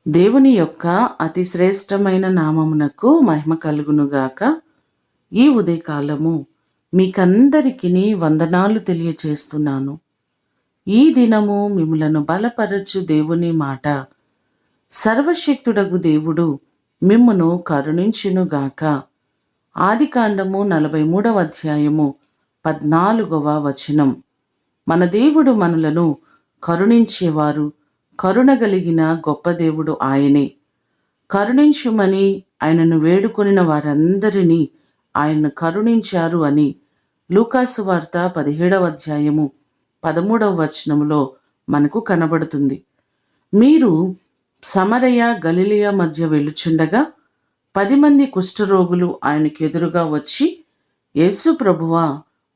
దేవుని యొక్క అతి శ్రేష్టమైన నామమునకు మహిమ కలుగునుగాక. ఈ ఉదయకాలము మీకందరికీ వందనాలు తెలియచేస్తున్నాను. ఈ దినము మిమ్ములను బలపరచు దేవుని మాట. సర్వశక్తుడగు దేవుడు మిమ్మును కరుణించునుగాక. ఆదికాండము 43వ అధ్యాయము 14వ వచనం. మన దేవుడు మనలను కరుణించేవారు, కరుణగలిగిన గొప్ప దేవుడు ఆయనే. కరుణించుమని ఆయనను వేడుకొనిన వారందరినీ ఆయన్ను కరుణించారు అని లూకాసు వార్త 17వ అధ్యాయము 13వ వచనములో మనకు కనబడుతుంది. మీరు సమరయ గలిలయ మధ్య వెళ్ళుచుండగా 10 మంది కుష్ఠరోగులు ఆయనకు ఎదురుగా వచ్చి, యేసు ప్రభువా,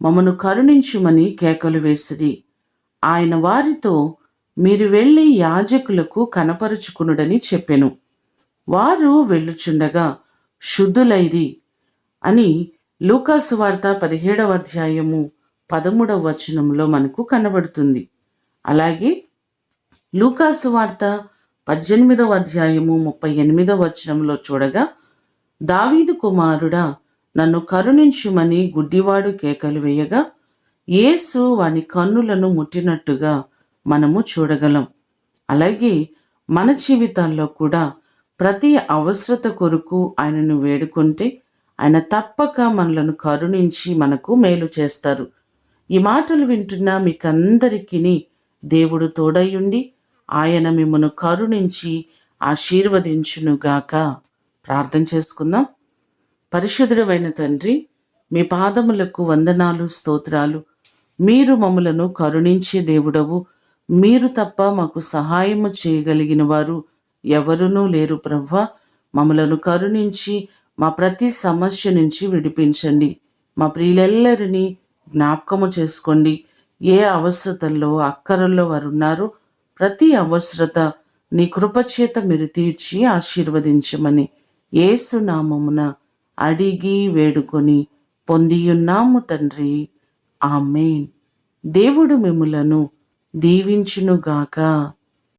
మమ్మను కరుణించుమని కేకలు వేసిరి. ఆయన వారితో, మీరు వెళ్ళి యాజకులకు కనపరుచుకునుడని చెప్పెను. వారు వెళ్ళుచుండగా శుద్ధులైరి అని లూకాసు వార్త 17వ అధ్యాయము 13వ వచనంలో మనకు కనబడుతుంది. అలాగే లూకాసు వార్త 18వ అధ్యాయము 38వ వచనంలో చూడగా, దావీదు కుమారుడా, నన్ను కరుణించుమని గుడ్డివాడు కేకలు వేయగా యేసు వాని కన్నులను ముట్టినట్టుగా మనము చూడగలం. అలాగే మన జీవితాల్లో కూడా ప్రతి అవసరత కొరకు ఆయనను వేడుకుంటే ఆయన తప్పక మనలను కరుణించి మనకు మేలు చేస్తారు. ఈ మాటలు వింటున్న మీకందరికీ దేవుడు తోడయుండి ఆయన మిమ్మను కరుణించి ఆశీర్వదించునుగాక. ప్రార్థన చేసుకుందాం. పరిశుద్ధుడైన తండ్రి, మీ పాదములకు వందనాలు, స్తోత్రాలు. మీరు మమ్మలను కరుణించే దేవుడవు. మీరు తప్ప మాకు సహాయము చేయగలిగిన వారు ఎవరునూ లేరు ప్రభువా. మమ్మలను కరుణించి మా ప్రతి సమస్య నుంచి విడిపించండి. మా ప్రియులెల్లరినీ జ్ఞాపకము చేసుకోండి. ఏ అవసరతల్లో అక్కరల్లో వారు ఉన్నారో ప్రతి అవసరత నీ కృపచేత మీరు తీర్చి ఆశీర్వదించమని యేసు నామమున అడిగి వేడుకొని పొందియున్నాము తండ్రి. ఆమేన్. దేవుడు మిమ్ములను దీవించునుగాక.